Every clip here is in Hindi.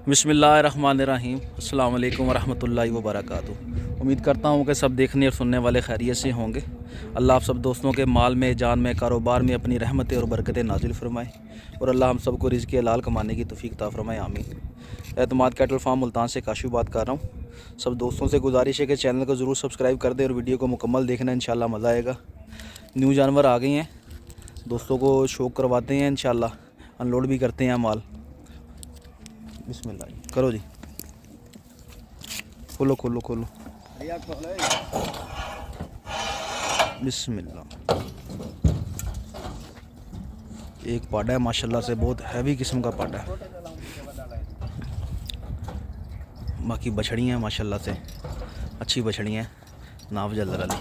बिस्मिल्लाहिर्रहमानिर्रहीम। अस्सलाम वालेकुम वरहमतुल्लाहि वबरकातुहू। उम्मीद करता हूँ कि सब देखने और सुनने वाले खैरियत से होंगे। अल्लाह आप सब दोस्तों के माल में, जान में, कारोबार में अपनी रहमतें और बरकतें नाजिल फरमाए और अल्लाह हम सबको रिज़्क़ हलाल कमाने की तौफ़ीक अता फरमाए, आमीन। एतमाद कैटल फार्म मुल्तान से काशिफ बात कर रहा हूँ। सब दोस्तों से गुजारिश है कि चैनल को ज़रूर सब्सक्राइब कर दें और वीडियो को मुकम्मल देखना, इंशाल्लाह मज़ा आएगा। न्यू जानवर आ गए हैं, दोस्तों को शौक करवाते हैं, इंशाल्लाह अनलोड भी करते हैं माल। बिस्मिल्लाह करो जी, खोलो खोलो खोलो, बिस्मिल्लाह। एक पाड़ा है माशाल्लाह से, बहुत हैवी किस्म का पाड़ा है। बाकी बछड़ियाँ हैं माशाल्लाह से, अच्छी बछड़ियाँ हैं, नाव जल्दर वाली।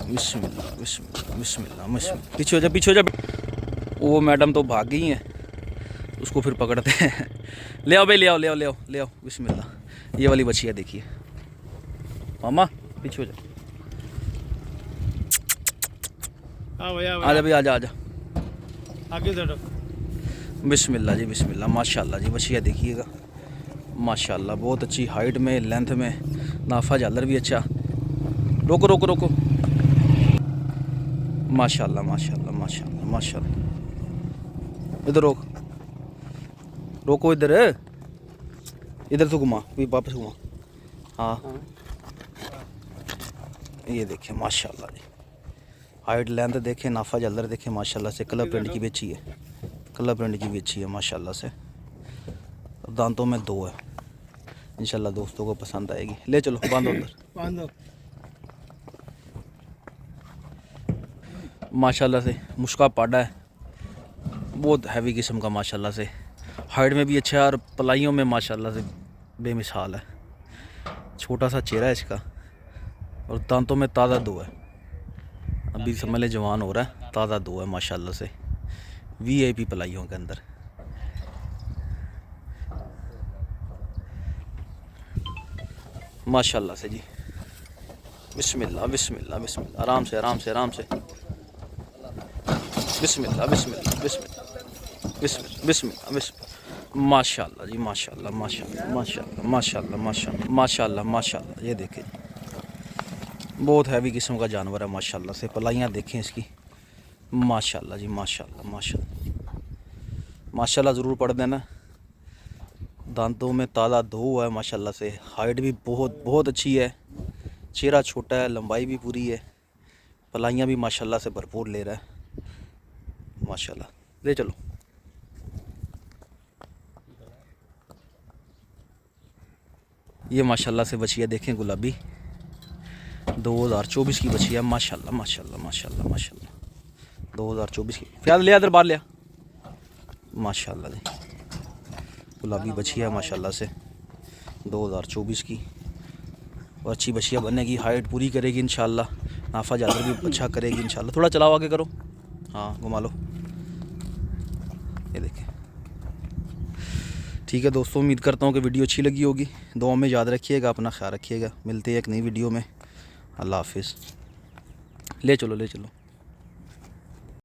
बिस्मिल्लाह बिस्मिल्लाह बिस्मिल्लाह बिस्मिल्लाह। पीछे हो जा, पीछे हो जा। वो मैडम तो भाग गई हैं, उसको फिर पकड़ते हैं। ले आओ भाई, ले आओ ले आओ ले आओ ले आओ। बिस्मिल्लाह। ये वाली बछिया देखिए मामा, पीछे हो जा। आजा भाई, आजा आजा, आगे चलो। बिस्मिल्लाह जी बिस्मिल्लाह। माशाल्लाह जी, बछिया देखिएगा माशाल्लाह, बहुत अच्छी हाइट में, लेंथ में, नाफा झालर भी अच्छा। रोको रोको रोको, माशाल्लाह माशाल्लाह माशाल्लाह माशाल्लाह। इधर रोक, रोको, इधर इधर से घुमा, भी वापस घुमा। हाँ ये देखें माशाल्लाह जी, हाइट लेंथ देखें, नाफा जल्दर देखें माशाल्लाह से। कलर प्रिंट की भी अच्छी है, कलर प्रिंट की भी अच्छी है माशाल्लाह से। दांतों में दो है, इंशाल्लाह दोस्तों को पसंद आएगी। ले चलो, बांधो अंदर, बांधो। माशाल्लाह से मुश्का पाड़ा है, बहुत हैवी किस्म का माशाल्लाह से। हाइट में भी अच्छा है और पलाइयों में माशाल्लाह से बेमिसाल है। छोटा सा चेहरा है इसका और दांतों में ताज़ा दो है, अभी समझ ले जवान हो रहा है, ताज़ा दो है माशाल्लाह से, VIP पलाइयों के अंदर। माशाल्लाह से जी, बिस्मिल्लाह बिस्मिल्लाह बिस्मिल्लाह। आराम से आराम से आराम से, बिस्मिल्लाह बिस्मिल्लाह बिस्मिल्लाह बिस्मिल्लाह बिस्मिल्लाह बिस्मिल्लाह। माशाल्लाह जी माशाल्लाह माशाल्लाह माशाल्लाह माशाल्लाह माशाल्लाह माशाल्लाह माशाल्लाह। ये देखें, बहुत हैवी किस्म का जानवर है माशाल्लाह से। पलाइयाँ देखें इसकी, माशाल्लाह जी माशाल्लाह माशाल्लाह माशाल्लाह। ज़रूर पढ़ देना। दांतों में ताज़ा दो है माशाल्लाह से। हाइट भी बहुत बहुत अच्छी है, चेहरा छोटा है, लंबाई भी पूरी है, पलाइयाँ भी माशाल्लाह से भरपूर ले रहा है माशाल्लाह। ले चलो, ये माशाल्लाह से बछिया देखें, गुलाबी 2024 की बछिया माशाल्लाह माशाल्लाह माशाल्लाह माशाल्लाह। 2024 की फ़ियाद लिया, इधर बाहर लिया, माशाल्लाह जी। गुलाबी बछिया माशाल्लाह से 2024 की, और अच्छी बछिया बनेगी, हाइट पूरी करेगी इंशाल्लाह, नाफा ज़्यादा भी अच्छा करेगी इंशाल्लाह। थोड़ा चलाओ, आगे करो, हाँ घुमा लो। ये देखें, ठीक है दोस्तों, उम्मीद करता हूँ कि वीडियो अच्छी लगी होगी। दुआ में याद रखिएगा, अपना ख्याल रखिएगा। मिलते हैं एक नई वीडियो में। अल्लाह हाफिज़। ले चलो ले चलो।